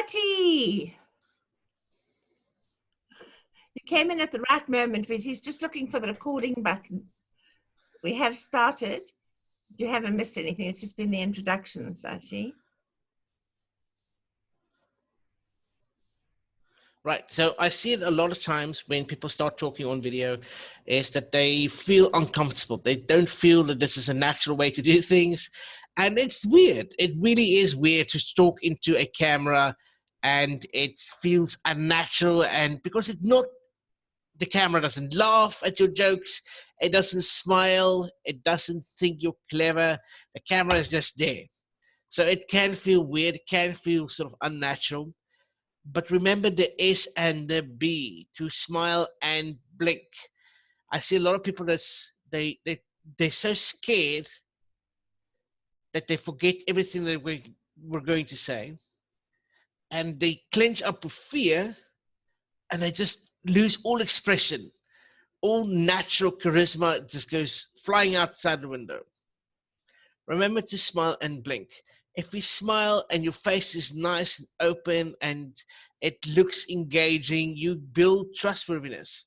Patty! You came in at the right moment, but he's just looking for the recording button. We have started. You haven't missed anything. It's just been the introductions, actually. Right. So I see it a lot of times when people start talking on video is that they feel uncomfortable. They don't feel that this is a natural way to do things. And it's weird. It really is weird to talk into a camera and it feels unnatural. And because it's not, the camera doesn't laugh at your jokes. It doesn't smile. It doesn't think you're clever. The camera is just there. So it can feel weird. It can feel sort of unnatural. But remember the S and the B, to smile and blink. I see a lot of people they're so scared that they forget everything that we're going to say, and they clench up with fear, and they just lose all expression, all natural charisma just goes flying outside the window. Remember to smile and blink. If you smile and your face is nice and open and it looks engaging, you build trustworthiness.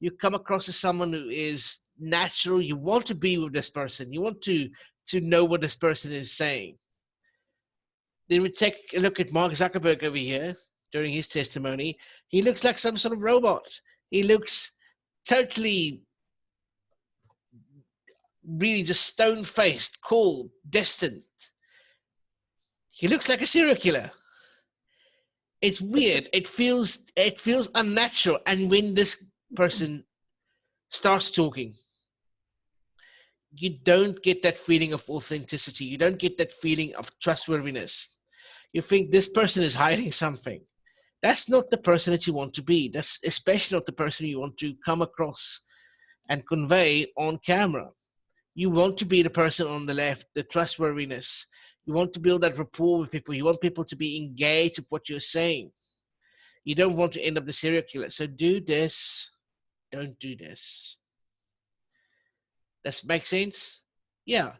You come across as someone who is natural. You want to be with this person. You want to know what this person is saying. Then we take a look at Mark Zuckerberg over here during his testimony. He looks like some sort of robot. He looks totally really just stone-faced, cold, distant. He looks like a serial killer. It's weird. It feels unnatural. And when this person starts talking, you don't get that feeling of authenticity. You don't get that feeling of trustworthiness. You think this person is hiding something. That's not the person that you want to be. That's especially not the person you want to come across and convey on camera. You want to be the person on the left, the trustworthiness. You want to build that rapport with people. You want people to be engaged with what you're saying. You don't want to end up the serial killer. So do this. Don't do this. Does that make sense? Yeah.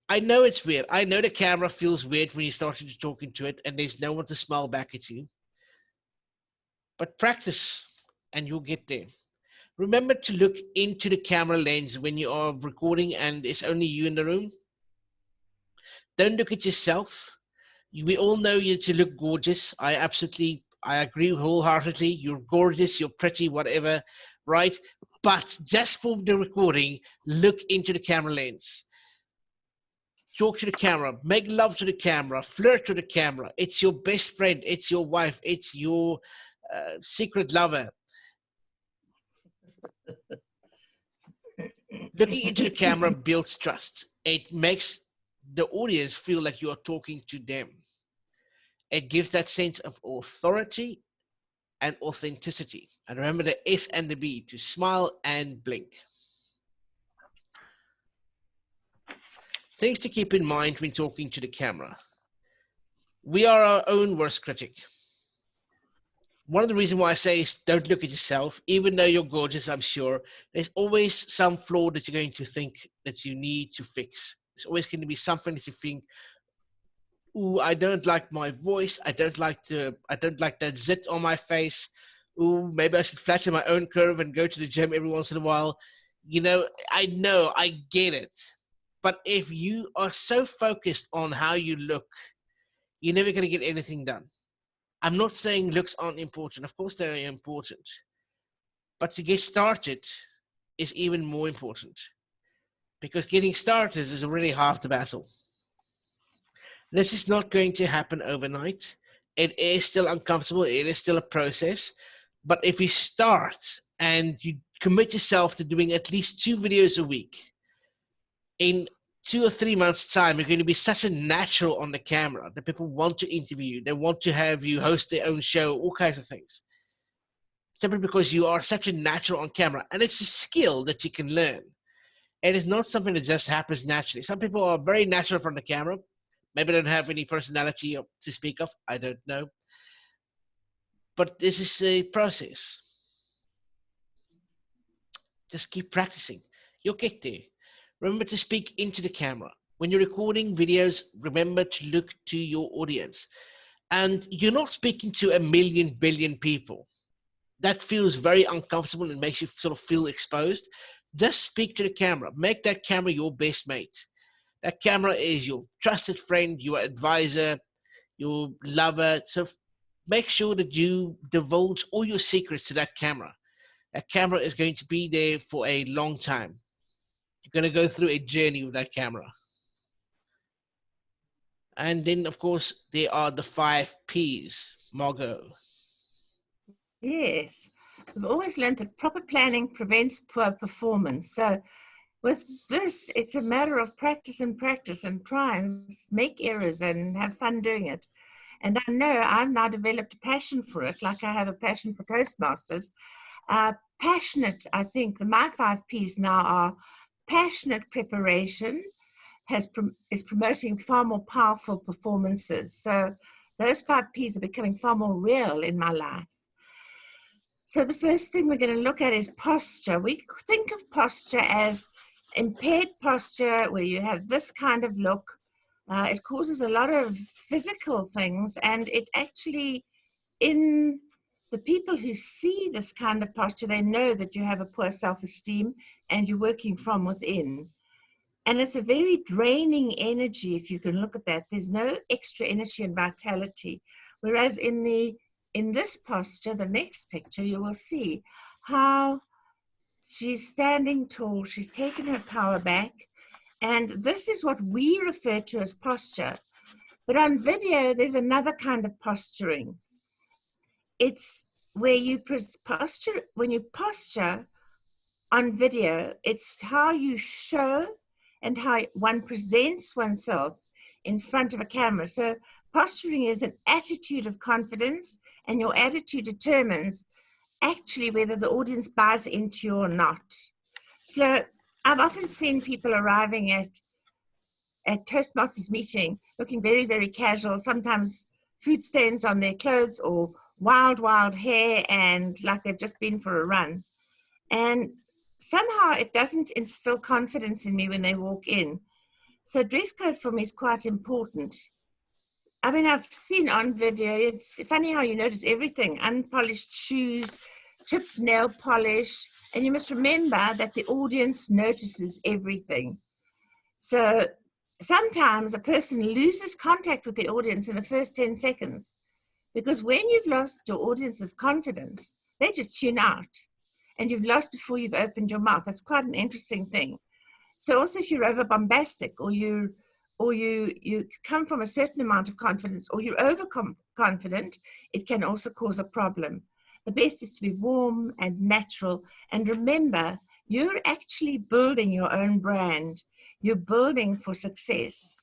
I know it's weird. I know the camera feels weird when you start to talk into it and there's no one to smile back at you. But practice and you'll get there. Remember to look into the camera lens when you are recording and it's only you in the room. Don't look at yourself. We all know you to look gorgeous. I agree wholeheartedly. You're gorgeous, you're pretty, whatever, right? But just for the recording, look into the camera lens. Talk to the camera, make love to the camera, flirt to the camera. It's your best friend, it's your wife, it's your secret lover. Looking into the camera builds trust. It makes the audience feel like you are talking to them. It gives that sense of authority and authenticity. And remember the S and the B, to smile and blink. Things to keep in mind when talking to the camera. We are our own worst critic. One of the reasons why I say is don't look at yourself. Even though you're gorgeous, I'm sure, there's always some flaw that you're going to think that you need to fix. There's always going to be something that you think, ooh, I don't like my voice. I don't like that zit on my face. Ooh, maybe I should flatten my own curve and go to the gym every once in a while. I know, I get it. But if you are so focused on how you look, you're never going to get anything done. I'm not saying looks aren't important. Of course they are important. But to get started is even more important. Because getting started is already half the battle. This is not going to happen overnight. It is still uncomfortable. It is still a process. But if you start and you commit yourself to doing at least 2 videos a week, in 2 or 3 months' time, you're going to be such a natural on the camera that people want to interview you. They want to have you host their own show, all kinds of things. Simply because you are such a natural on camera. And it's a skill that you can learn. It is not something that just happens naturally. Some people are very natural from the camera. Maybe they don't have any personality to speak of. I don't know. But this is a process. Just keep practicing. You'll get there. Remember to speak into the camera. When you're recording videos, remember to look to your audience. And you're not speaking to a million billion people. That feels very uncomfortable and makes you sort of feel exposed. Just speak to the camera. Make that camera your best mate. That camera is your trusted friend, your advisor, your lover. So make sure that you divulge all your secrets to that camera. That camera is going to be there for a long time. You're going to go through a journey with that camera. And then, of course, there are the 5 P's. Margot. Yes. We've always learned that proper planning prevents poor performance. So with this, it's a matter of practice and try and make errors and have fun doing it. And I know I've now developed a passion for it, like I have a passion for Toastmasters. Passionate, I think, my 5 P's now are passionate preparation, is promoting far more powerful performances. So those 5 P's are becoming far more real in my life. So the first thing we're going to look at is posture. We think of posture as impaired posture, where you have this kind of look. It causes a lot of physical things, and it actually, in the people who see this kind of posture, they know that you have a poor self-esteem and you're working from within. And it's a very draining energy, if you can look at that. There's no extra energy and vitality. Whereas in this posture, the next picture, you will see how she's standing tall. She's taken her power back. And this is what we refer to as posture. But on video, there's another kind of posturing. It's where you posture, when you posture on video, it's how you show and how one presents oneself in front of a camera. So posturing is an attitude of confidence, and your attitude determines actually whether the audience buys into you or not. So I've often seen people arriving at Toastmasters meeting looking very, very casual, sometimes food stains on their clothes or wild hair and like they've just been for a run. And somehow it doesn't instill confidence in me when they walk in. So dress code for me is quite important. I mean, I've seen on video, it's funny how you notice everything, unpolished shoes, chipped nail polish, and you must remember that the audience notices everything. So sometimes a person loses contact with the audience in the first 10 seconds, because when you've lost your audience's confidence, they just tune out. And you've lost before you've opened your mouth. That's quite an interesting thing. So also if you're over bombastic or you come from a certain amount of confidence or you're overconfident, it can also cause a problem. The best is to be warm and natural. And remember, you're actually building your own brand. You're building for success.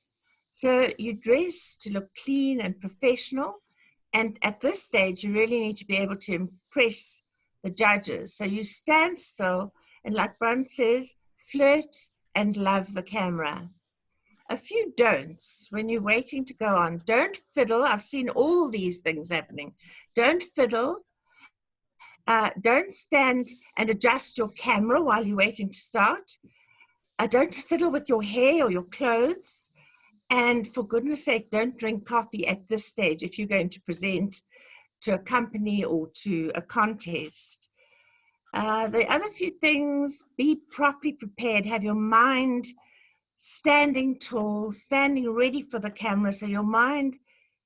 So you dress to look clean and professional. And at this stage, you really need to be able to impress the judges. So you stand still and, like Brandt says, flirt and love the camera. A few don'ts when you're waiting to go on. Don't fiddle. I've seen all these things happening. Don't fiddle. Don't stand and adjust your camera while you're waiting to start. Don't fiddle with your hair or your clothes. And for goodness sake, don't drink coffee at this stage if you're going to present to a company or to a contest. The other few things, be properly prepared. Have your mind standing tall, standing ready for the camera, so your mind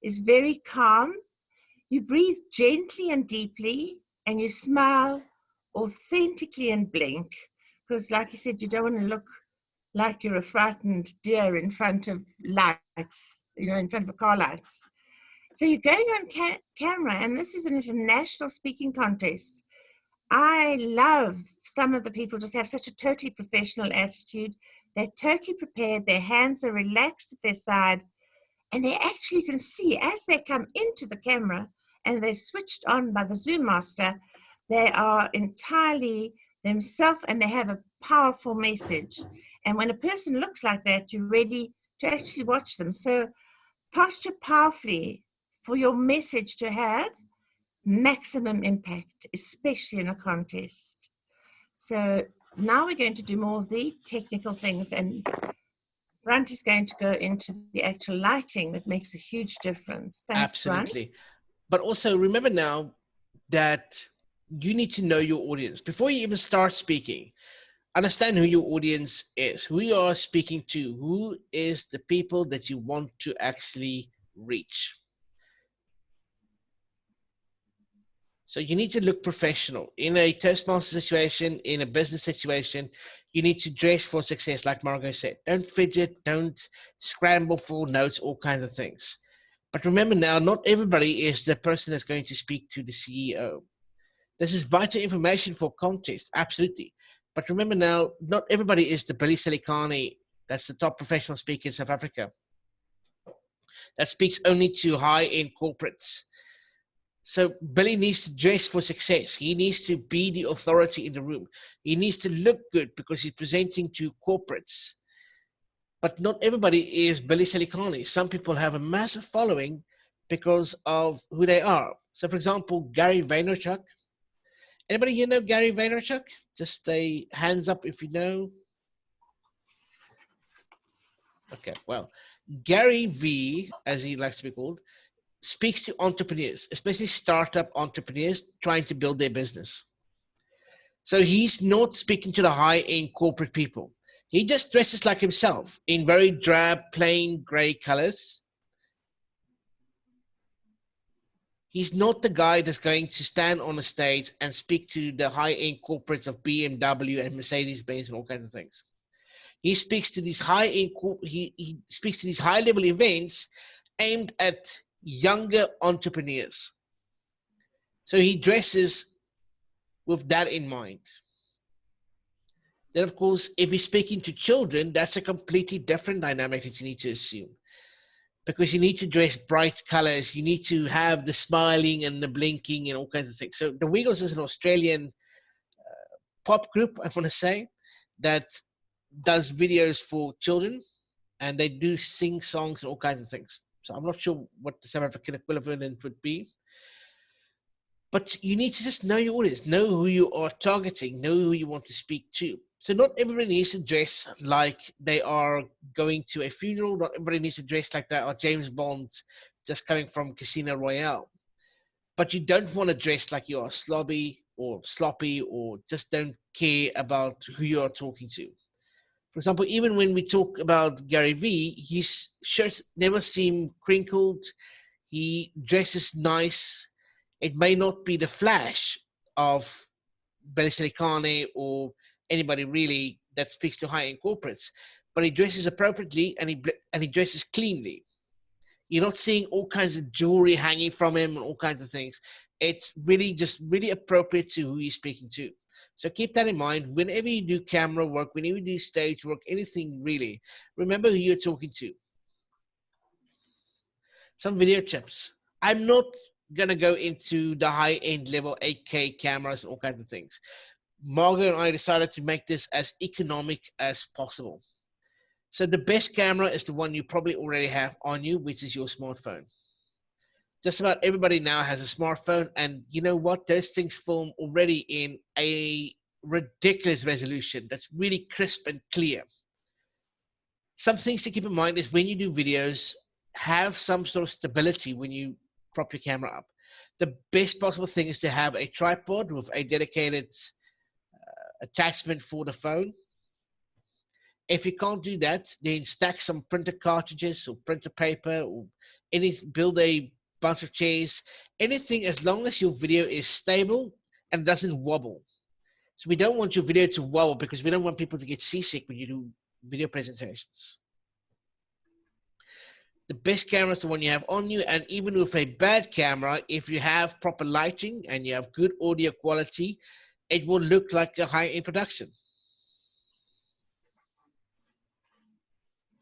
is very calm. You breathe gently and deeply, and you smile authentically and blink, because like I said, you don't want to look like you're a frightened deer in front of lights, in front of a car lights. So you're going on camera, and this is an international speaking contest. I love some of the people just have such a totally professional attitude. They're totally prepared. Their hands are relaxed at their side. And they actually can see as they come into the camera and they're switched on by the Zoom master, they are entirely themselves and they have a powerful message. And when a person looks like that, you're ready to actually watch them. So posture powerfully for your message to have maximum impact, especially in a contest. So now we're going to do more of the technical things, and Brandt is going to go into the actual lighting that makes a huge difference. Thanks, Brandt. Absolutely. But also remember now that you need to know your audience before you even start speaking. Understand who your audience is, who you are speaking to, who is the people that you want to actually reach. So you need to look professional. In a Toastmaster situation, in a business situation, you need to dress for success, like Margot said. Don't fidget, don't scramble for notes, all kinds of things. But remember now, not everybody is the person that's going to speak to the CEO. This is vital information for context, absolutely. But remember now, not everybody is the Billy Silikane, that's the top professional speaker in South Africa, that speaks only to high-end corporates. So Billy needs to dress for success. He needs to be the authority in the room. He needs to look good because he's presenting to corporates. But not everybody is Billy Silikane. Some people have a massive following because of who they are. So for example, Gary Vaynerchuk. Anybody here know Gary Vaynerchuk? Just say hands up if you know. Okay, well, Gary V, as he likes to be called, speaks to entrepreneurs, especially startup entrepreneurs trying to build their business. So he's not speaking to the high-end corporate people. He just dresses like himself in very drab, plain gray colors. He's not the guy that's going to stand on a stage and speak to the high-end corporates of BMW and Mercedes-Benz and all kinds of things. He speaks to these high-end, he speaks to these high-level events aimed at younger entrepreneurs. So he dresses with that in mind. Then, of course, if he's speaking to children, that's a completely different dynamic that you need to assume. Because you need to dress bright colors, you need to have the smiling and the blinking and all kinds of things. So the Wiggles is an Australian pop group, I want to say, that does videos for children, and they do sing songs and all kinds of things. So I'm not sure what the South African equivalent would be. But you need to just know your audience, know who you are targeting, know who you want to speak to. So not everybody needs to dress like they are going to a funeral. Not everybody needs to dress like they are James Bond just coming from Casino Royale. But you don't want to dress like you are sloppy or just don't care about who you are talking to. For example, even when we talk about Gary Vee, his shirts never seem crinkled. He dresses nice. It may not be the flash of Billy Silikane or anybody really that speaks to high-end corporates, but he dresses appropriately and he dresses cleanly. You're not seeing all kinds of jewelry hanging from him and all kinds of things. It's really just really appropriate to who he's speaking to. So keep that in mind whenever you do camera work, whenever you do stage work, anything really. Remember who you're talking to. Some video tips. I'm not going to go into the high-end level 8K cameras and all kinds of things. Margot and I decided to make this as economic as possible. So the best camera is the one you probably already have on you, which is your smartphone. Just about everybody now has a smartphone, and you know what? Those things film already in a ridiculous resolution that's really crisp and clear. Some things to keep in mind is when you do videos, have some sort of stability when you prop your camera up. The best possible thing is to have a tripod with a dedicated attachment for the phone. If you can't do that, then stack some printer cartridges or printer paper or build a bunch of chairs, anything as long as your video is stable and doesn't wobble. So we don't want your video to wobble because we don't want people to get seasick when you do video presentations. The best camera is the one you have on you, and even with a bad camera, if you have proper lighting and you have good audio quality, it will look like a high-end production.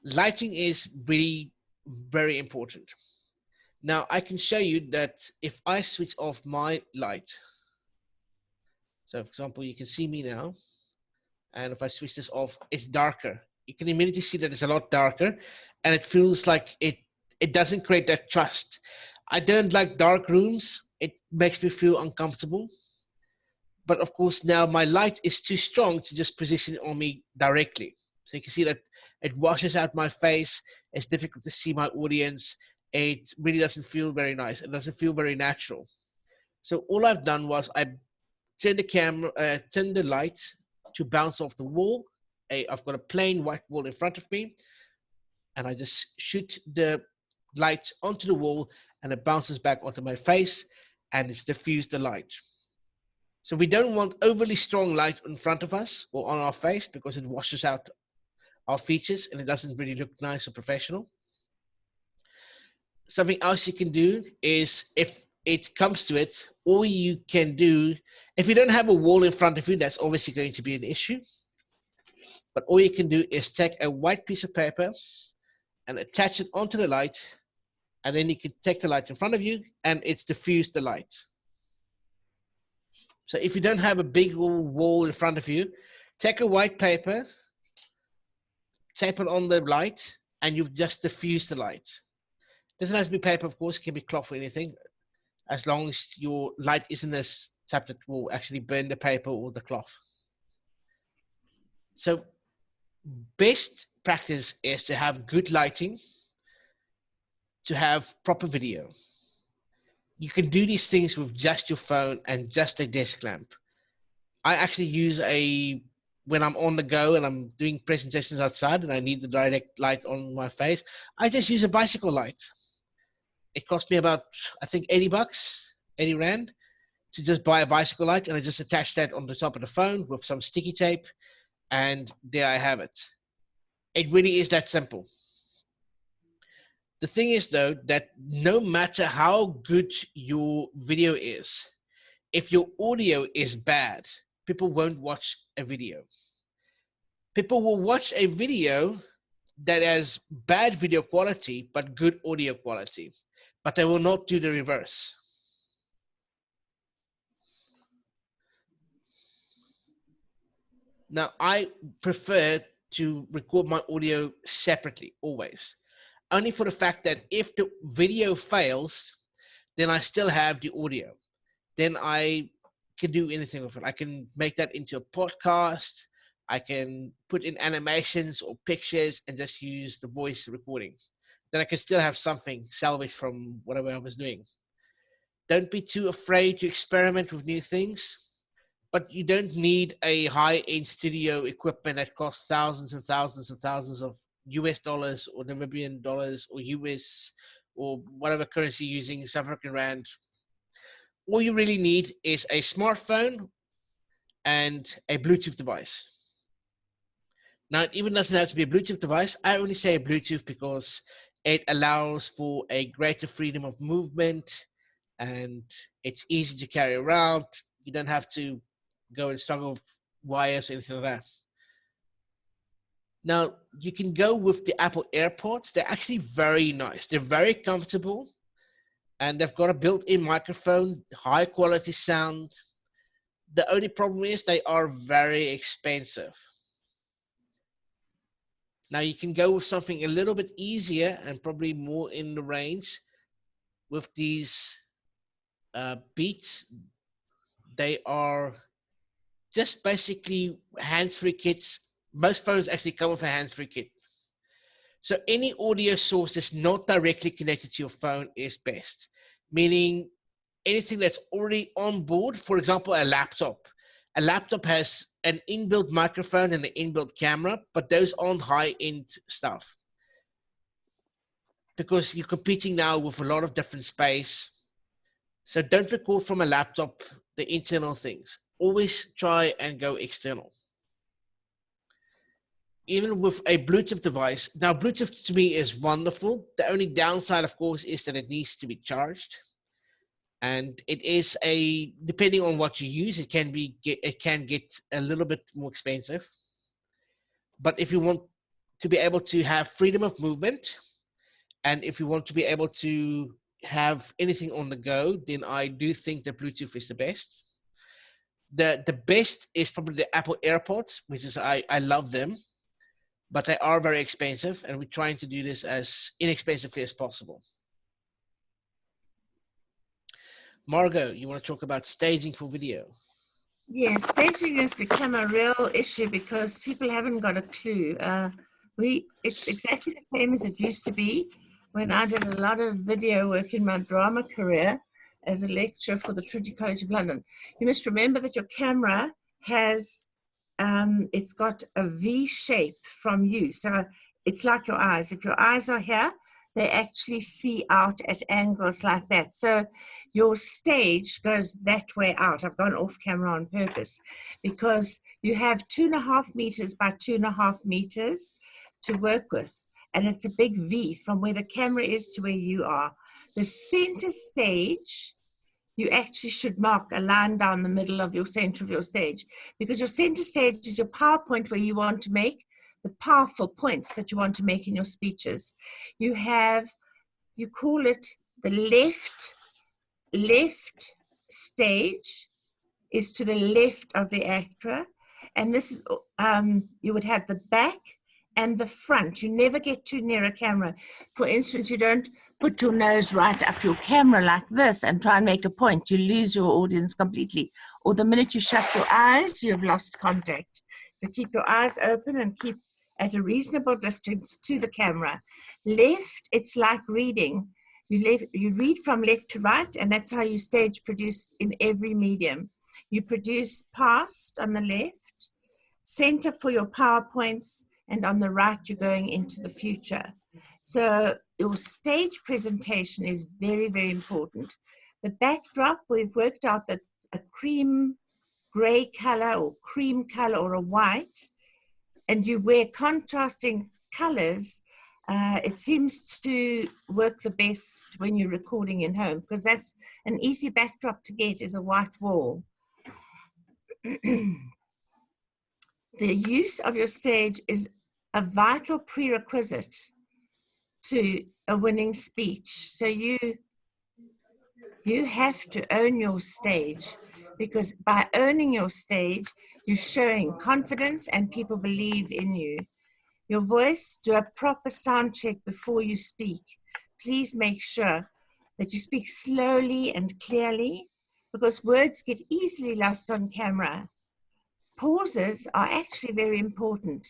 Lighting is really very important. Now I can show you that if I switch off my light, so for example, you can see me now, and if I switch this off, it's darker. You can immediately see that it's a lot darker, and it feels like it doesn't create that trust. I don't like dark rooms. It makes me feel uncomfortable. But of course, now my light is too strong to just position it on me directly. So you can see that It washes out my face. It's difficult to see my audience. It really doesn't feel very nice. It doesn't feel very natural. So all I've done was I turned the light to bounce off the wall. I've got a plain white wall in front of me, and I just shoot the light onto the wall, and it bounces back onto my face, and it's diffused the light. So we don't want overly strong light in front of us or on our face, because it washes out our features and it doesn't really look nice or professional. Something else you can do is, if it comes to it, all you can do, if you don't have a wall in front of you, that's obviously going to be an issue. But all you can do is take a white piece of paper and attach it onto the light, and then you can take the light in front of you and it's diffused the light. So if you don't have a big wall in front of you, take a white paper, tape it on the light, and you've just diffused the light. Doesn't have to be paper, of course, it can be cloth or anything, as long as your light isn't as type that will actually burn the paper or the cloth. So best practice is to have good lighting, to have proper video. You can do these things with just your phone and just a desk lamp. I actually use when I'm on the go and I'm doing presentations outside and I need the direct light on my face, I just use a bicycle light. It cost me about, I think, 80 bucks, 80 Rand, to just buy a bicycle light, and I just attach that on the top of the phone with some sticky tape, and there I have it. It really is that simple. The thing is, though, that no matter how good your video is, if your audio is bad, people won't watch a video. People will watch a video that has bad video quality but good audio quality, but they will not do the reverse. Now, I prefer to record my audio separately, always. Only for the fact that if the video fails, then I still have the audio. Then I can do anything with it. I can make that into a podcast. I can put in animations or pictures and just use the voice recording. Then I can still have something salvaged from whatever I was doing. Don't be too afraid to experiment with new things. But you don't need a high-end studio equipment that costs thousands and thousands and thousands of US dollars or Namibian dollars or US or whatever currency you're using, South African Rand. All you really need is a smartphone and a Bluetooth device. Now, it even doesn't have to be a Bluetooth device. I only say Bluetooth because it allows for a greater freedom of movement and it's easy to carry around. You don't have to go and struggle with wires or anything like that. Now, you can go with the Apple AirPods. They're actually very nice. They're very comfortable, and they've got a built-in microphone, high quality sound. The only problem is they are very expensive. Now, you can go with something a little bit easier and probably more in the range with these Beats. They are just basically hands-free kits. Most phones actually come with a hands-free kit. So any audio source that's not directly connected to your phone is best, meaning anything that's already on board, for example, a laptop. A laptop has an inbuilt microphone and an inbuilt camera, but those aren't high-end stuff because you're competing now with a lot of different space. So don't record from a laptop, the internal things. Always try and go external. Even with a Bluetooth device. Now, Bluetooth to me is wonderful. The only downside, of course, is that it needs to be charged. And it is depending on what you use, it can get a little bit more expensive. But if you want to be able to have freedom of movement, and if you want to be able to have anything on the go, then I do think that Bluetooth is the best. The best is probably the Apple AirPods, which is I love them, but they are very expensive, and we're trying to do this as inexpensively as possible. Margot, you want to talk about staging for video? Yes, staging has become a real issue because people haven't got a clue. It's exactly the same as it used to be when I did a lot of video work in my drama career as a lecturer for the Trinity College of London. You must remember that your camera has, it's got a V shape from you. So it's like your eyes. If your eyes are here, they actually see out at angles like that. So your stage goes that way out. I've gone off camera on purpose because you have 2.5 meters by 2.5 meters to work with. And it's a big V from where the camera is to where you are. The center stage, you actually should mark a line down the middle of your center of your stage, because your center stage is your PowerPoint where you want to make the powerful points that you want to make in your speeches. You call it the left stage is to the left of the actor, and this is you would have the back and the front. You never get too near a camera. For instance, you don't put your nose right up your camera like this and try and make a point. You lose your audience completely. Or the minute you shut your eyes, you've lost contact. So keep your eyes open and keep at a reasonable distance to the camera. Left, it's like reading. You read from left to right, and that's how you stage produce in every medium. You produce past on the left, center for your PowerPoints, and on the right, you're going into the future. So your stage presentation is very, very important. The backdrop, we've worked out that a cream gray color or cream color or a white, and you wear contrasting colors, it seems to work the best when you're recording in home, because that's an easy backdrop to get, is a white wall. The use of your stage is a vital prerequisite to a winning speech. So you have to own your stage, because by owning your stage, you're showing confidence and people believe in you. Your voice, do a proper sound check before you speak. Please make sure that you speak slowly and clearly, because words get easily lost on camera. Pauses are actually very important.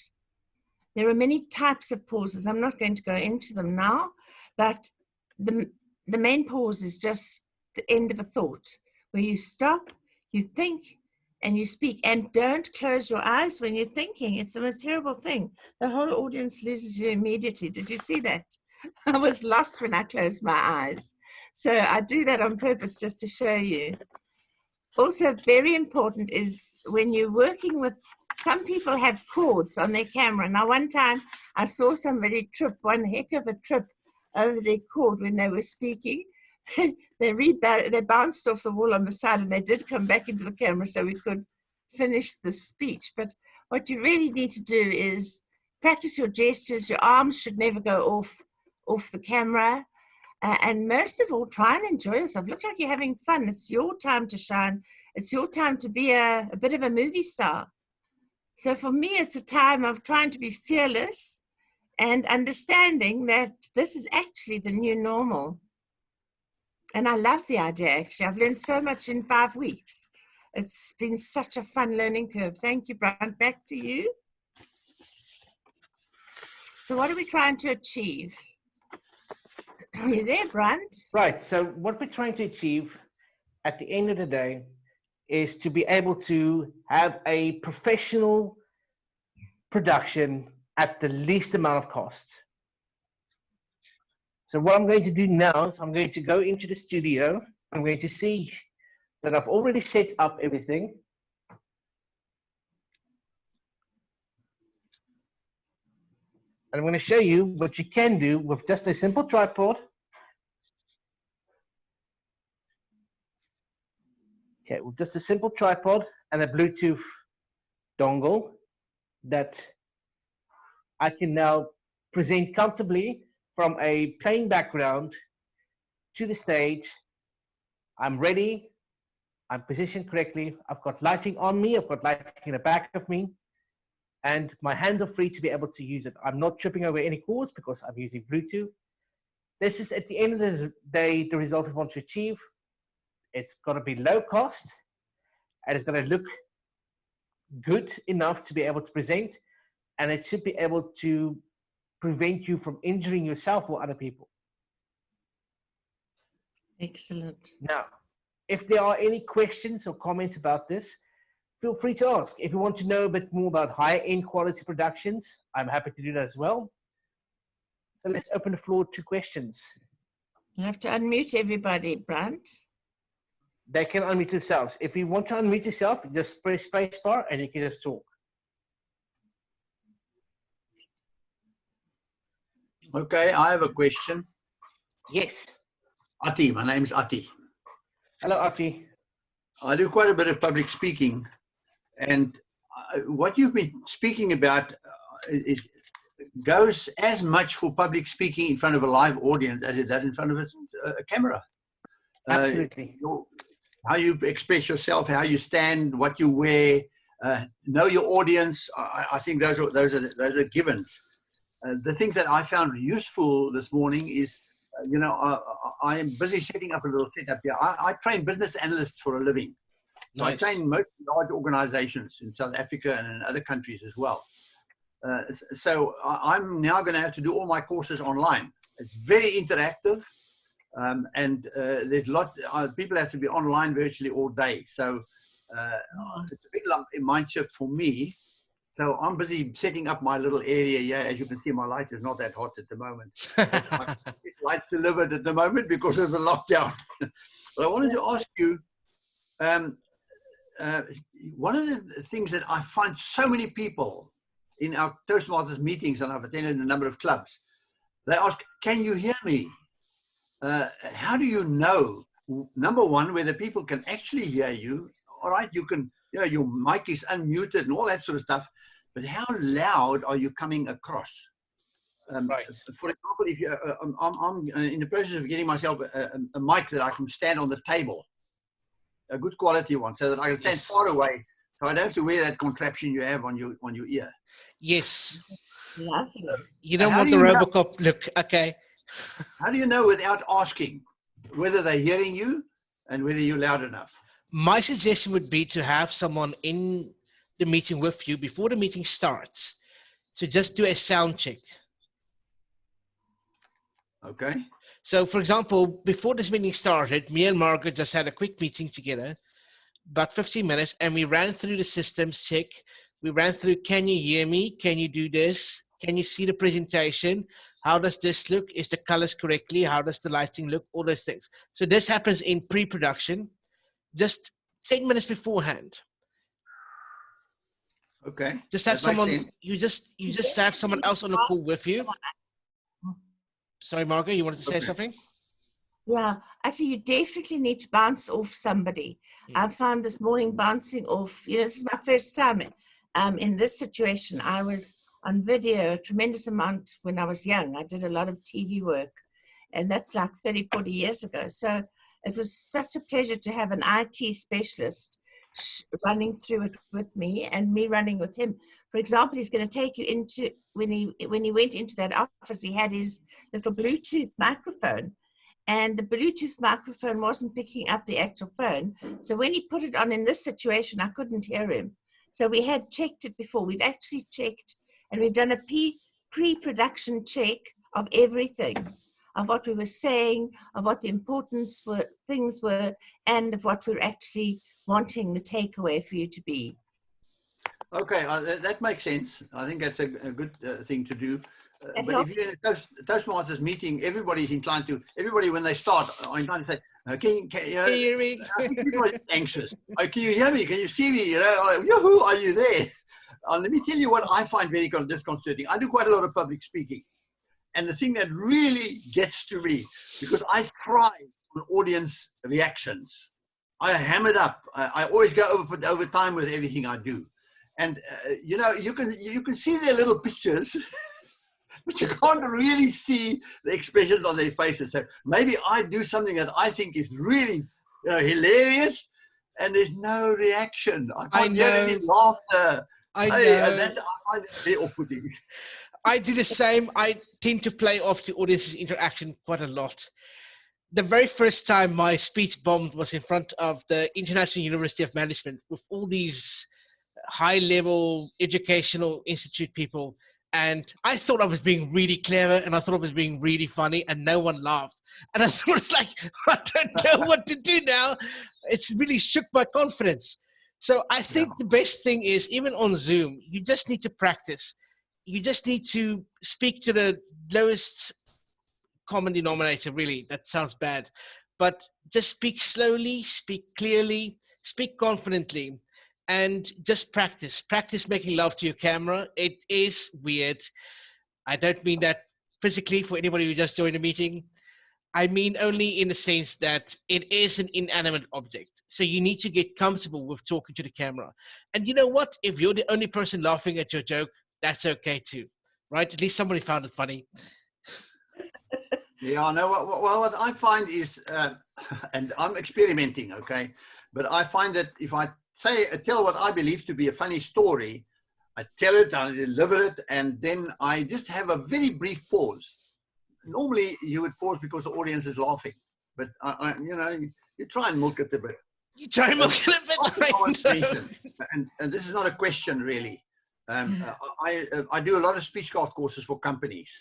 There are many types of pauses. I'm not going to go into them now, but the main pause is just the end of a thought, where you stop, you think, and you speak. And don't close your eyes when you're thinking. It's the most terrible thing. The whole audience loses you immediately. Did you see that? I was lost when I closed my eyes. So I do that on purpose just to show you. Also very important is when you're working with, some people have cords on their camera. Now one time I saw somebody trip, one heck of a trip over their cord when they were speaking. They bounced off the wall on the side, and they did come back into the camera so we could finish the speech. But what you really need to do is practice your gestures. Your arms should never go off the camera. And most of all, try and enjoy yourself. Look like you're having fun. It's your time to shine. It's your time to be a bit of a movie star. So for me, it's a time of trying to be fearless and understanding that this is actually the new normal. And I love the idea, actually. I've learned so much in 5 weeks. It's been such a fun learning curve. Thank you, Brandt. Back to you. So what are we trying to achieve? Are you there, Brandt? Right. So what we're trying to achieve at the end of the day is to be able to have a professional production at the least amount of cost. So what I'm going to do now is I'm going to go into the studio. I'm going to see that I've already set up everything. And I'm going to show you what you can do with just a simple tripod. Okay, with just a simple tripod and a Bluetooth dongle, that I can now present comfortably from a plain background to the stage. I'm ready. I'm positioned correctly. I've got lighting on me. I've got lighting in the back of me. And my hands are free to be able to use it. I'm not tripping over any cords because I'm using Bluetooth. This is, at the end of the day, the result we want to achieve. It's got to be low cost, and it's going to look good enough to be able to present, and it should be able to prevent you from injuring yourself or other people. Excellent. Now, if there are any questions or comments about this, feel free to ask. If you want to know a bit more about high-end quality productions, I'm happy to do that as well. So let's open the floor to questions. You have to unmute everybody, Brandt. They can unmute themselves. If you want to unmute yourself, just press spacebar and you can just talk. Okay, I have a question. Yes. Ati, my name's Ati. Hello, Ati. I do quite a bit of public speaking, and what you've been speaking about goes as much for public speaking in front of a live audience as it does in front of a camera. Absolutely. How you express yourself, how you stand, what you wear, know your audience. I think those are givens. The things that I found useful this morning is, I am busy setting up a little setup here. I train business analysts for a living. So nice. I train most large organizations in South Africa and in other countries as well. So I'm now going to have to do all my courses online. It's very interactive. And there's a lot, people have to be online virtually all day. So it's a big mind shift for me. So I'm busy setting up my little area here. As you can see, my light is not that hot at the moment. My light's delivered at the moment because of the lockdown. But I wanted to ask you, one of the things that I find so many people in our Toastmasters meetings, and I've attended a number of clubs, they ask, can you hear me? How do you know, number one, whether people can actually hear you? All right, you can, your mic is unmuted and all that sort of stuff, but how loud are you coming across? Right. For example, if you, I'm in the process of getting myself a mic that I can stand on the table, a good quality one, so that I can stand far away, so I don't have to wear that contraption you have on your ear. Yes. Lovely. You don't want the Robocop look, okay. How do you know without asking whether they're hearing you and whether you're loud enough? My suggestion would be to have someone in the meeting with you before the meeting starts to just do a sound check. Okay. So, for example, before this meeting started, me and Margot just had a quick meeting together, about 15 minutes, and we ran through the systems check. We ran through, can you hear me? Can you do this? Can you see the presentation? How does this look? Is the colors correctly? How does the lighting look? All those things. So this happens in pre-production, just 10 minutes beforehand. Okay. Just have someone, you just have someone else on the call with you. Sorry, Margot, you wanted to say something? Yeah, actually, you definitely need to bounce off somebody. I found this morning bouncing off, this is my first time in this situation. I was on video a tremendous amount when I was young. I did a lot of TV work, and that's like 30, 40 years ago. So it was such a pleasure to have an IT specialist running through it with me and me running with him. For example, he's going to take you into, when he went into that office, he had his little Bluetooth microphone, and the Bluetooth microphone wasn't picking up the actual phone. So when he put it on in this situation, I couldn't hear him. So we had checked it before. We've actually checked, and we've done a pre-production check of everything, of what we were saying, of what the importance things were, and of what we're actually wanting the takeaway for you to be. Okay, that makes sense. I think that's a good thing to do. But if you're in a Toastmasters meeting, everybody's inclined to, when they start, are inclined to say, can you hear me? I think people are anxious. Can you hear me? Can you see me? Yoo-hoo, are you there? Let me tell you what I find very disconcerting. I do quite a lot of public speaking. And the thing that really gets to me, because I thrive on audience reactions. I ham it up. I always go over time with everything I do. And, you can see their little pictures, but you can't really see the expressions on their faces. So maybe I do something that I think is really hilarious, and there's no reaction. I can't hear any laughter. I find it very off-putting. I do the same. I tend to play off the audience's interaction quite a lot. The very first time my speech bombed was in front of the International University of Management with all these high-level educational institute people, And I thought I was being really clever, and I thought I was being really funny, and no one laughed. And I thought, it's like, I don't know what to do now. It's really shook my confidence. So I think the best thing is, even on Zoom, you just need to practice. You just need to speak to the lowest common denominator, really. That sounds bad. But just speak slowly, speak clearly, speak confidently, and just practice. Practice making love to your camera. It is weird. I don't mean that physically for anybody who just joined a meeting. I mean only in the sense that it is an inanimate object. So you need to get comfortable with talking to the camera. And you know what? If you're the only person laughing at your joke, that's okay too, right? At least somebody found it funny. Yeah, no, what I find is, and I'm experimenting, okay, but I find that if I tell what I believe to be a funny story, I tell it, I deliver it, and then I just have a very brief pause. Normally, you would pause because the audience is laughing, but you try and milk it a bit. You try and milk it a bit. And this is not a question, really. I do a lot of speech craft courses for companies,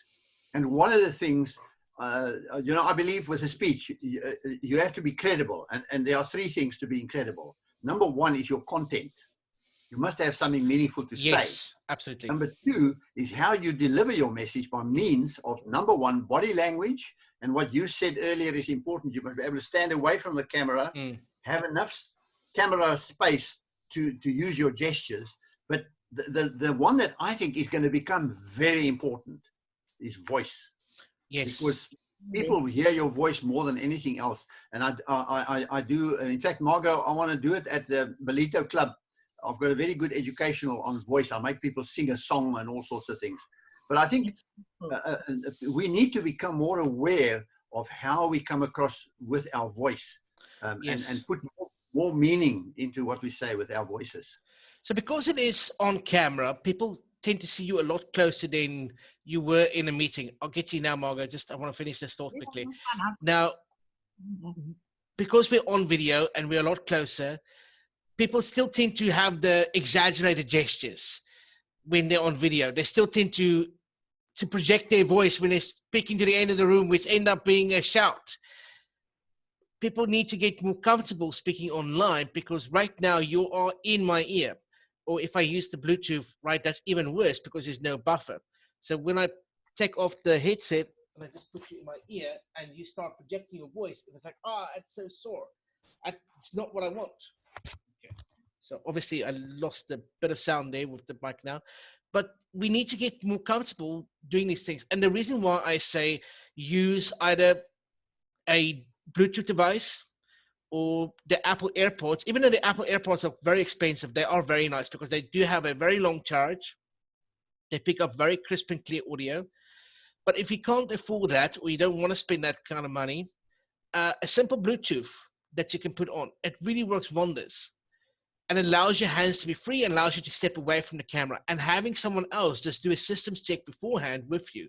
and one of the things, I believe with a speech, you have to be credible, and there are three things to being credible. Number one is your content. You must have something meaningful to say. Yes, absolutely. Number two is how you deliver your message by means of, number one, body language. And what you said earlier is important. You must be able to stand away from the camera, have enough camera space to use your gestures. But the one that I think is going to become very important is voice. Yes. Because people hear your voice more than anything else. And I do, in fact, Margot, I want to do it at the Belito Club. I've got a very good educational on voice. I make people sing a song and all sorts of things. But I think we need to become more aware of how we come across with our voice, and put more meaning into what we say with our voices. So because it is on camera, people tend to see you a lot closer than you were in a meeting. I'll get you now, Margot. I want to finish this thought quickly. Now, because we're on video and we're a lot closer, people still tend to have the exaggerated gestures when they're on video. They still tend to project their voice when they're speaking to the end of the room, which end up being a shout. People need to get more comfortable speaking online, because right now you are in my ear. Or if I use the Bluetooth, right, that's even worse because there's no buffer. So when I take off the headset and I just put you in my ear and you start projecting your voice, and it's like, it's so sore. It's not what I want. So obviously I lost a bit of sound there with the mic now, but we need to get more comfortable doing these things. And the reason why I say use either a Bluetooth device or the Apple AirPods, even though the Apple AirPods are very expensive, they are very nice because they do have a very long charge. They pick up very crisp and clear audio. But if you can't afford that, or you don't want to spend that kind of money, a simple Bluetooth that you can put on, it really works wonders. And allows your hands to be free and allows you to step away from the camera, and having someone else just do a systems check beforehand with you.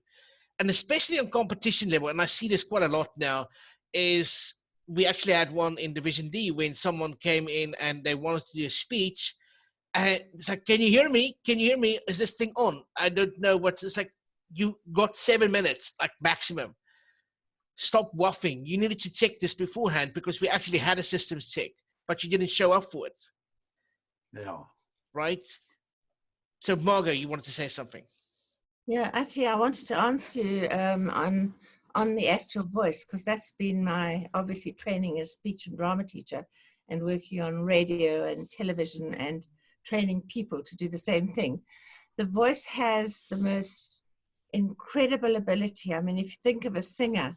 And especially on competition level, and I see this quite a lot now, is we actually had one in Division D when someone came in and they wanted to do a speech. And it's like, can you hear me? Can you hear me? Is this thing on? I don't know it's like, you got 7 minutes, like maximum. Stop waffling. You needed to check this beforehand because we actually had a systems check, but you didn't show up for it. Yeah. Right. So Margot, you wanted to say something. Yeah, actually, I wanted to answer you on the actual voice, because that's been my obviously training as speech and drama teacher, and working on radio and television and training people to do the same thing. The voice has the most incredible ability. I mean, if you think of a singer,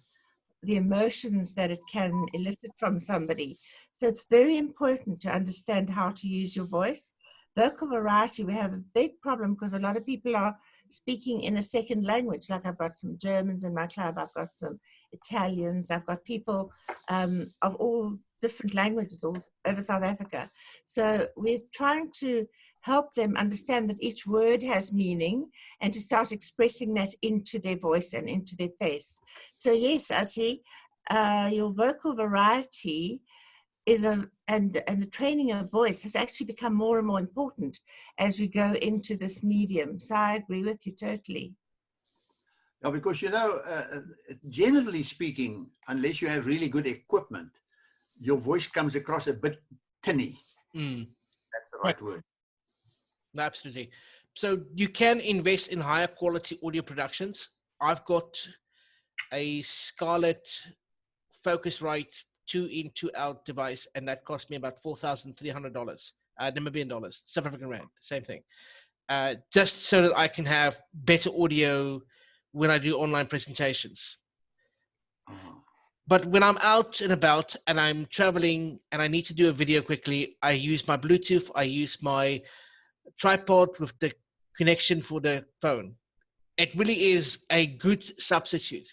the emotions that it can elicit from somebody. So it's very important to understand how to use your voice. Vocal variety, we have a big problem because a lot of people are speaking in a second language. Like I've got some Germans in my club, I've got some Italians, I've got people of all different languages all over South Africa. So we're trying to help them understand that each word has meaning and to start expressing that into their voice and into their face. So yes, Ati, your vocal variety and the training of voice has actually become more and more important as we go into this medium. So I agree with you totally. Yeah, because, you know, generally speaking, unless you have really good equipment, your voice comes across a bit tinny. That's the right word. Absolutely. So you can invest in higher quality audio productions. I've got a Scarlett Focusrite 2-in 2-out device, and that cost me about $4,300 Namibian dollars, South African rand, same thing. Just so that I can have better audio when I do online presentations. But when I'm out and about and I'm traveling and I need to do a video quickly, I use my Bluetooth, I use my tripod with the connection for the phone. It really is a good substitute.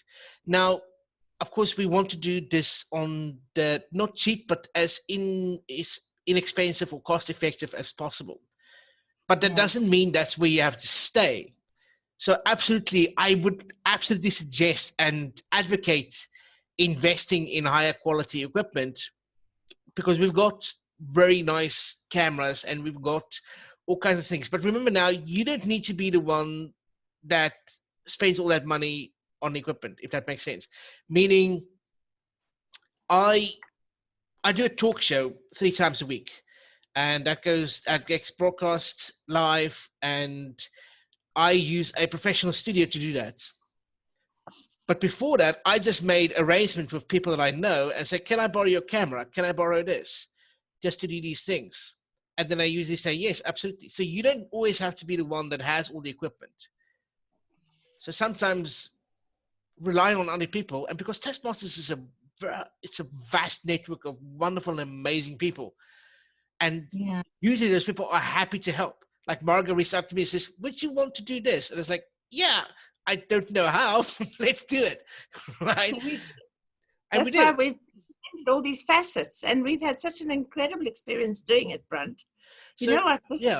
Now, of course, we want to do this on the not cheap, but as inexpensive or cost effective as possible. But that doesn't mean that's where you have to stay. So absolutely, I would absolutely suggest and advocate investing in higher quality equipment, because we've got very nice cameras and we've got all kinds of things. But remember now, you don't need to be the one that spends all that money on equipment, if that makes sense. Meaning, I do a talk show 3 times a week, and that gets broadcast live, and I use a professional studio to do that. But before that, I just made arrangements with people that I know and said, can I borrow your camera? Can I borrow this? Just to do these things. And then I usually say, yes, absolutely. So you don't always have to be the one that has all the equipment. So sometimes relying on other people, and because Toastmasters is it's a vast network of wonderful and amazing people. And usually those people are happy to help. Like Margot reached out to me and says, would you want to do this? And it's like, yeah, I don't know how. Let's do it. Right? That's why we've all these facets, and we've had such an incredible experience doing it, Brandt. You know what? This is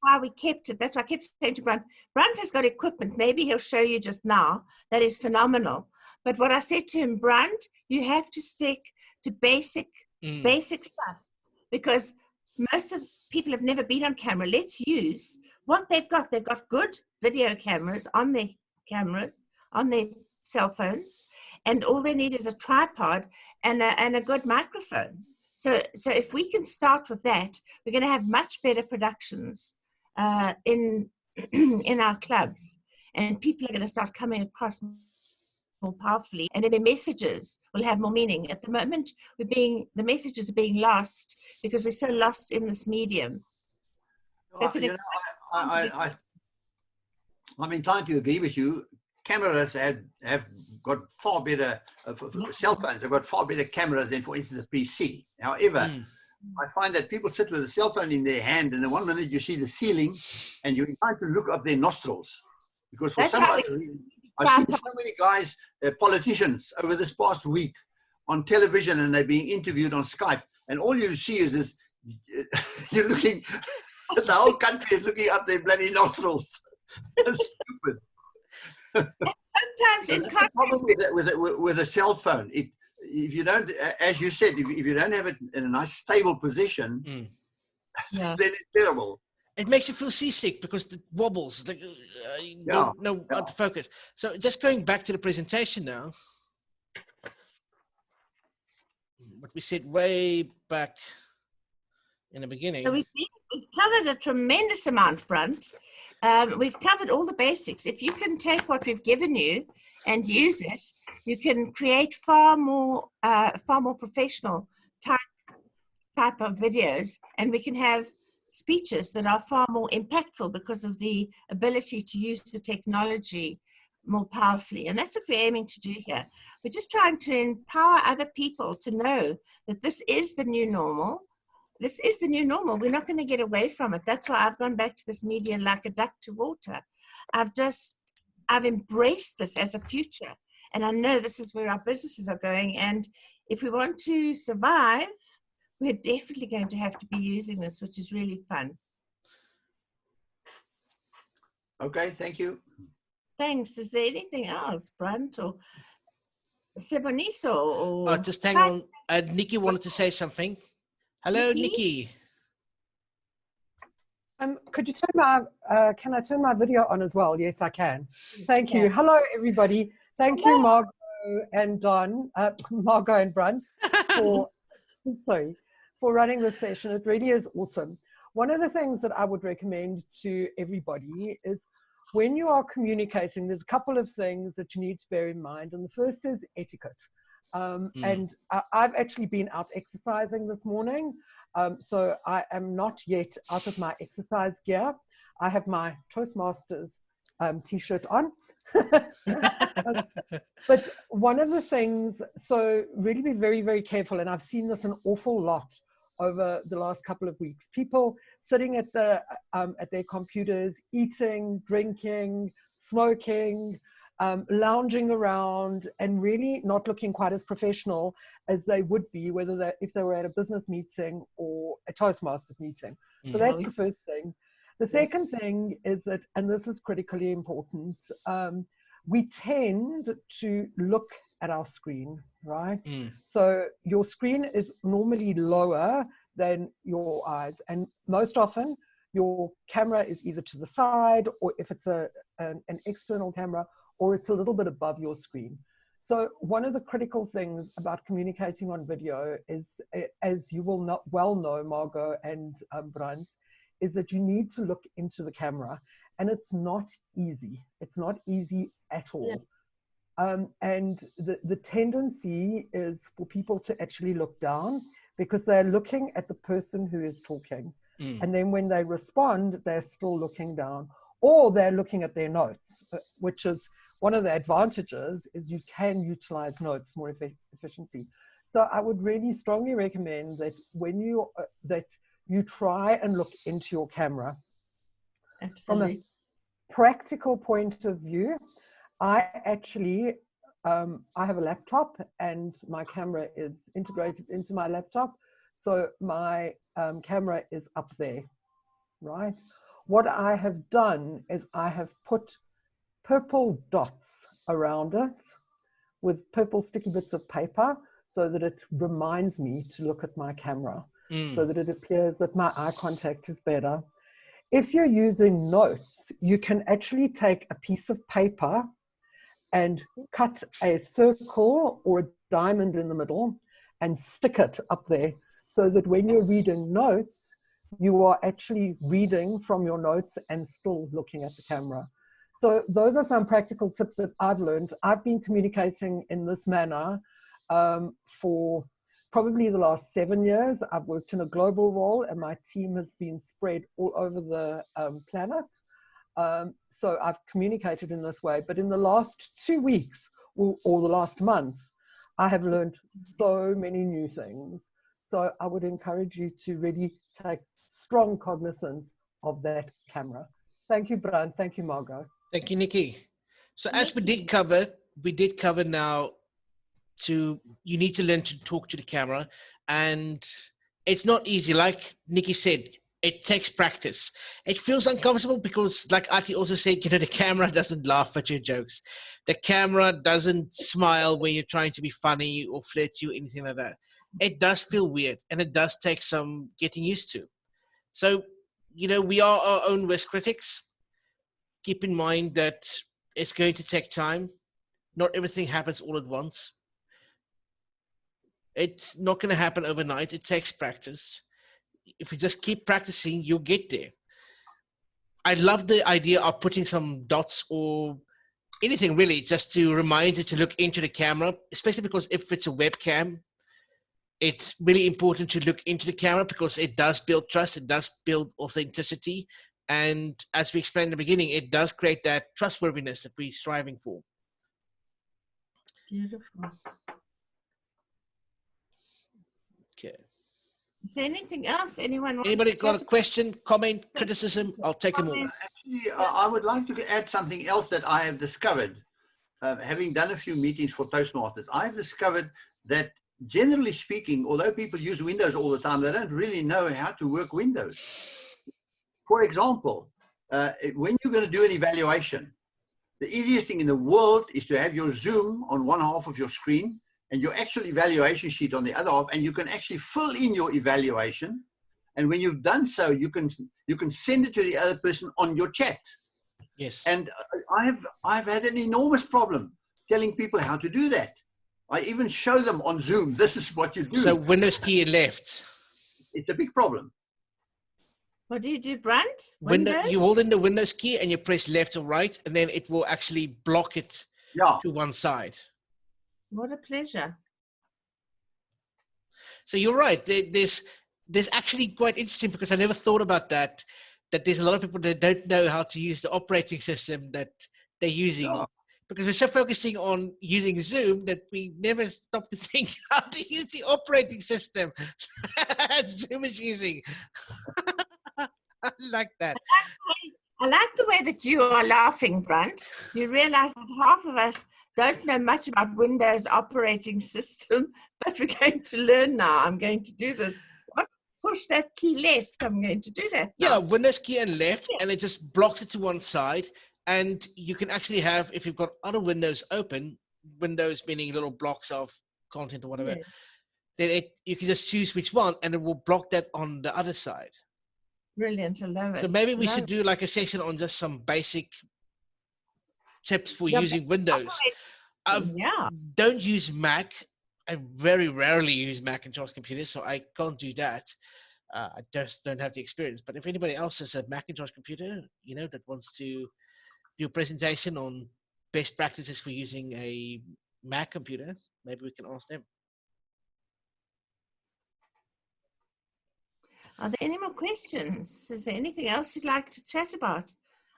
why we kept it. That's why I kept saying to Brandt, Brandt has got equipment. Maybe he'll show you just now. That is phenomenal. But what I said to him, Brandt, you have to stick to basic stuff, because most of people have never been on camera. Let's use what they've got. They've got good video cameras, on their cell phones, and all they need is a tripod and a good microphone. So if we can start with that, we're going to have much better productions in our clubs, and people are going to start coming across more powerfully, and then their messages will have more meaning. At the moment, the messages are being lost because we're so lost in this medium. I'm inclined to agree with you. Cameras have got far better, cell phones have got far better cameras than, for instance, a PC. However, I find that people sit with a cell phone in their hand, and in 1 minute you see the ceiling, and you're inclined to look up their nostrils. Because for some other reason, I've seen so many guys, politicians, over this past week on television, and they're being interviewed on Skype, and all you see is this, you're looking, the whole country is looking up their bloody nostrils. That's stupid. Sometimes in the problem with a cell phone, if you don't, as you said, if you don't have it in a nice stable position, then it's terrible. It makes you feel seasick because it wobbles. Like, don't know how to focus. So just going back to the presentation now, what we said way back in the beginning. So we've covered a tremendous amount, Brandt. We've covered all the basics. If you can take what we've given you and use it, you can create far more professional type of videos, and we can have speeches that are far more impactful because of the ability to use the technology more powerfully. And that's what we're aiming to do here. We're just trying to empower other people to know that this is the new normal. This is the new normal. We're not going to get away from it. That's why I've gone back to this media like a duck to water. I've embraced this as a future, and I know this is where our businesses are going. And if we want to survive, we're definitely going to have to be using this, which is really fun. Okay, thank you. Thanks. Is there anything else, Brandt? Seboniso Oh, or just hang on. Nikki wanted to say something. Hello, Nikki. Could you turn my, can I turn my video on as well? Yes, I can. Thank you. Hello, everybody. Thank you, Margot and Don, Margot and Brandt, for running this session. It really is awesome. One of the things that I would recommend to everybody is when you are communicating, there's a couple of things that you need to bear in mind. And the first is etiquette. And I've actually been out exercising this morning. So I am not yet out of my exercise gear. I have my Toastmasters t-shirt on. But one of the things, so really be very, very careful. And I've seen this an awful lot over the last couple of weeks. People sitting at their computers, eating, drinking, smoking, lounging around, and really not looking quite as professional as they would be, if they were at a business meeting or a Toastmasters meeting. So that's the first thing. The second thing is that, and this is critically important, we tend to look at our screen, right? So your screen is normally lower than your eyes, and most often your camera is either to the side, or if it's an external camera, or it's a little bit above your screen. So one of the critical things about communicating on video is, as you will well know, Margot and Brandt, is that you need to look into the camera, and it's not easy. It's not easy at all. And the tendency is for people to actually look down because they're looking at the person who is talking. And then when they respond, they're still looking down, or they're looking at their notes, which is one of the advantages, is you can utilize notes more efficiently. So I would really strongly recommend that when you try and look into your camera. Absolutely. From a practical point of view, I actually, I have a laptop and my camera is integrated into my laptop. So my camera is up there, right? What I have done is I have put purple dots around it with purple sticky bits of paper so that it reminds me to look at my camera, so that it appears that my eye contact is better. If you're using notes, you can actually take a piece of paper and cut a circle or a diamond in the middle and stick it up there, so that when you're reading notes, you are actually reading from your notes and still looking at the camera. So those are some practical tips that I've learned. I've been communicating in this manner for probably the last 7 years. I've worked in a global role and my team has been spread all over the planet. So I've communicated in this way. But in the last 2 weeks or the last month, I have learned so many new things. So I would encourage you to really take strong cognizance of that camera. Thank you, Brandt. Thank you, Margot. Thank you, Nikki. So as we did cover now, you need to learn to talk to the camera, and it's not easy. Like Nikki said, it takes practice. It feels uncomfortable because, like Ati also said, the camera doesn't laugh at your jokes. The camera doesn't smile when you're trying to be funny or flirty or anything like that. It does feel weird, and it does take some getting used to. So, we are our own worst critics. Keep in mind that it's going to take time. Not everything happens all at once. It's not going to happen overnight. It takes practice. If you just keep practicing, you'll get there. I love the idea of putting some dots or anything really just to remind you to look into the camera, especially because if it's a webcam, it's really important to look into the camera because it does build trust, it does build authenticity, and as we explained in the beginning, it does create that trustworthiness that we're striving for. Beautiful. Okay. Is there anything else anyone wants Anybody to got a question, comment, criticism? I'll take them all. Actually, I would like to add something else that I have discovered. Having done a few meetings for Toastmasters, I've discovered that generally speaking, although people use Windows all the time, they don't really know how to work Windows. For example, when you're going to do an evaluation, The easiest thing in the world is to have your Zoom on one half of your screen and your actual evaluation sheet on the other half, and you can actually fill in your evaluation. And when you've done so, you can send it to the other person on your chat. Yes. And I've had an enormous problem telling people how to do that. I even show them on Zoom, this is what you do. So Windows key and left. It's a big problem. What do you do, Brandt? You hold in the Windows key and you press left or right, and then it will actually block it to one side. What a pleasure. So you're right. There's actually quite interesting, because I never thought about that there's a lot of people that don't know how to use the operating system that they're using. Yeah. Because we're so focusing on using Zoom that we never stop to think how to use the operating system that Zoom is using. I like that. I like the way that you are laughing, Brandt. You realize that half of us don't know much about Windows operating system, but we're going to learn now. I'm going to do this. Push that key left. I'm going to do that now. Yeah, Windows key and left, and it just blocks it to one side. And you can actually have, if you've got other windows open, windows meaning little blocks of content or whatever, then you can just choose which one, and it will block that on the other side. Brilliant, I love it. So maybe we should do like a session on just some basic tips for using Windows. Don't use Mac. I very rarely use Macintosh computers, so I can't do that. I just don't have the experience. But if anybody else has a Macintosh computer, that wants to do a presentation on best practices for using a Mac computer, maybe we can ask them. Are there any more questions? Is there anything else you'd like to chat about?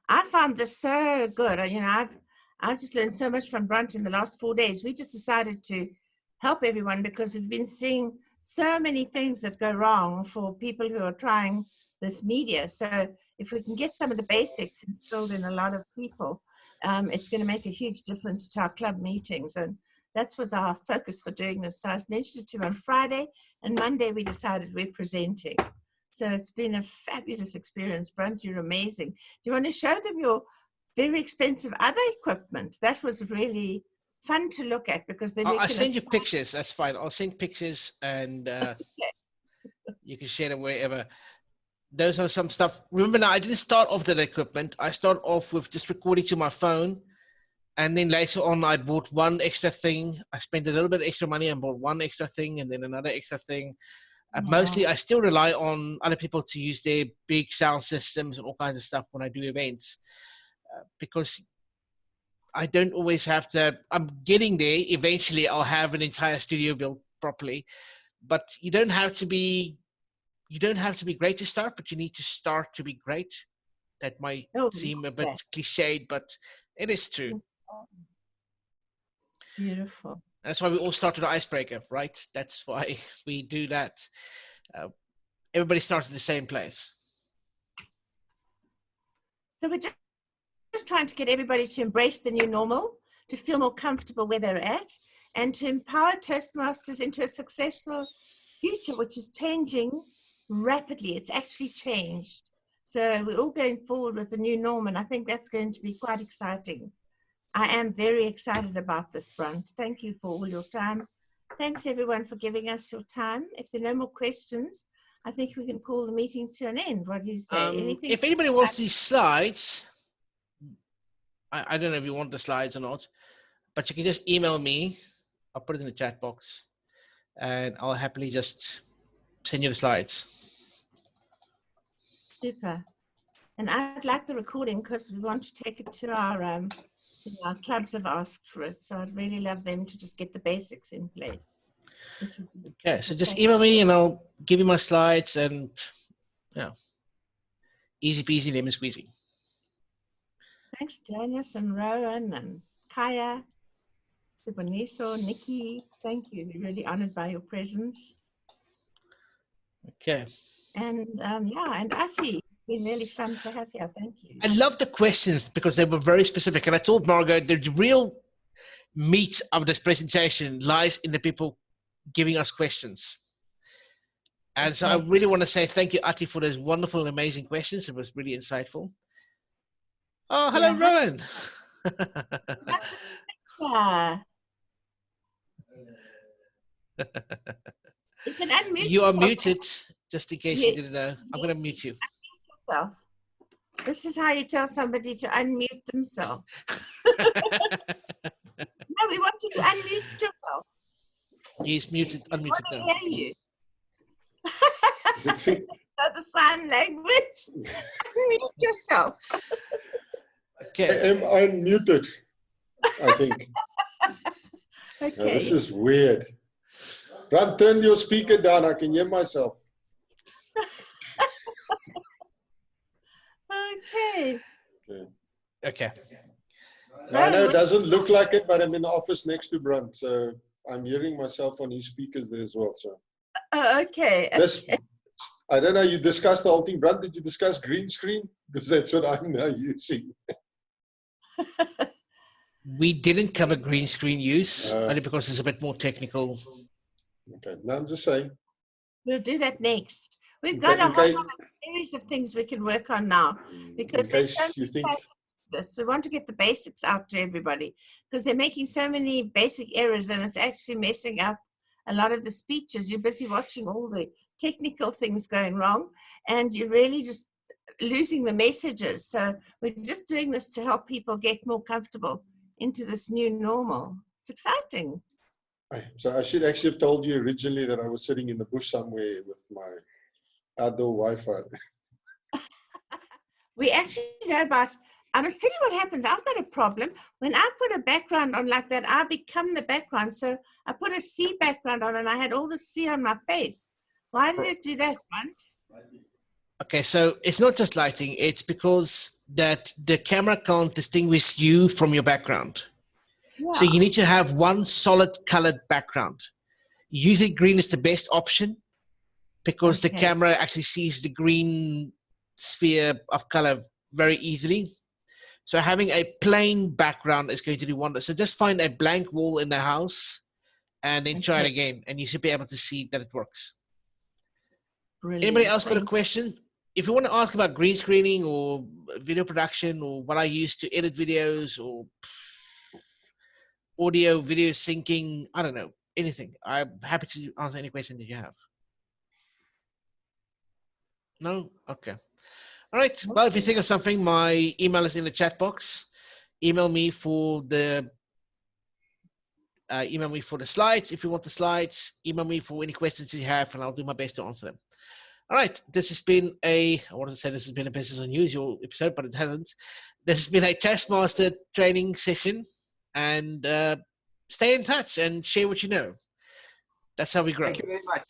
I found this so good. I've just learned so much from Brandt in the last 4 days. We just decided to help everyone because we've been seeing so many things that go wrong for people who are trying this media. So if we can get some of the basics instilled in a lot of people, it's going to make a huge difference to our club meetings. And that was our focus for doing this. So I mentioned it to you on Friday, and Monday we decided we're presenting. So it's been a fabulous experience. Brandt, you're amazing. Do you want to show them your very expensive other equipment? That was really fun to look at because then I'll send you pictures. That's fine. I'll send pictures, and you can share them wherever. Those are some stuff. Remember now, I didn't start off that equipment. I started off with just recording to my phone. And then later on, I bought one extra thing. I spent a little bit extra money and bought one extra thing and then another extra thing. Mostly, I still rely on other people to use their big sound systems and all kinds of stuff when I do events. Because I don't always have to. I'm getting there. Eventually, I'll have an entire studio built properly. But you don't have to be great to start, but you need to start to be great. That might seem a bit cliched, but it is true. Beautiful. That's why we all start with an icebreaker, right? That's why we do that. Everybody starts at the same place. So we're just trying to get everybody to embrace the new normal, to feel more comfortable where they're at, and to empower Toastmasters into a successful future, which is changing rapidly. It's actually changed. So we're all going forward with the new norm, and I think that's going to be quite exciting. I am very excited about this, Brandt. Thank you for all your time. Thanks, everyone, for giving us your time. If there are no more questions, I think we can call the meeting to an end. What do you say? Anything? If anybody wants these slides, I don't know if you want the slides or not, but you can just email me. I'll put it in the chat box, and I'll happily just send you the slides. Super. And I'd like the recording because we want to take it to our clubs have asked for it. So I'd really love them to just get the basics in place. Okay, so just email me and I'll give you my slides, and easy peasy, lemon squeezy. Thanks, Janice and Rowan and Kaya, Suboniso, Nikki. Thank you. We're really honored by your presence. Okay. And and Ati, it's been really fun to have you. Thank you. I love the questions because they were very specific. And I told Margot the real meat of this presentation lies in the people giving us questions. And so I really want to say thank you, Ati, for those wonderful and amazing questions. It was really insightful. Oh, hello, Rowan. Yeah. You can unmute You are yourself. muted, just in case you Yeah. didn't know. I'm going to mute you. Yourself. This is how you tell somebody to unmute themselves. No, we want you to unmute yourself. He's muted, We unmuted want to now. hear you. Is it fit? The sign language. Unmute yourself. I Okay. am unmuted, I think. Now, Okay. this is weird. Brandt, turn your speaker down. I can hear myself. Okay. Okay. Okay. Now, I know it doesn't look like it, but I'm in the office next to Brandt, so I'm hearing myself on his speakers there as well. So Okay. this, I don't know. You discussed the whole thing, Brandt. Did you discuss green screen? Because that's what I'm now using. We didn't cover green screen use, only because it's a bit more technical. Okay. Now I'm just saying. We'll do that next. We've got a whole series of things we can work on now because there's so you think. this. We want to get the basics out to everybody because they're making so many basic errors and it's actually messing up a lot of the speeches. You're busy watching all the technical things going wrong and you're really just losing the messages. So we're just doing this to help people get more comfortable into this new normal. It's exciting. So I should actually have told you originally that I was sitting in the bush somewhere with my outdoor Wi-Fi. We actually know about, I must tell you what happens. I've got a problem. When I put a background on like that, I become the background. So I put a sea background on and I had all the sea on my face. Why did it do that, Brandt? Okay, so it's not just lighting. It's because that the camera can't distinguish you from your background. Yeah. So you need to have one solid colored background. Usually green is the best option because the camera actually sees the green sphere of color very easily. So having a plain background is going to do wonders. So just find a blank wall in the house and then try it again and you should be able to see that it works. Brilliant. Anybody else got a question? If you want to ask about green screening or video production or what I use to edit videos or audio, video syncing, I don't know, anything. I'm happy to answer any question that you have. No? Okay. All right. Well, if you think of something, my email is in the chat box. Email me for the slides. If you want the slides, email me for any questions you have, and I'll do my best to answer them. All right. This has been I wanted to say this has been a business unusual episode, but it hasn't. This has been a Toastmaster training session, and stay in touch and share what you know. That's how we grow. Thank you very much.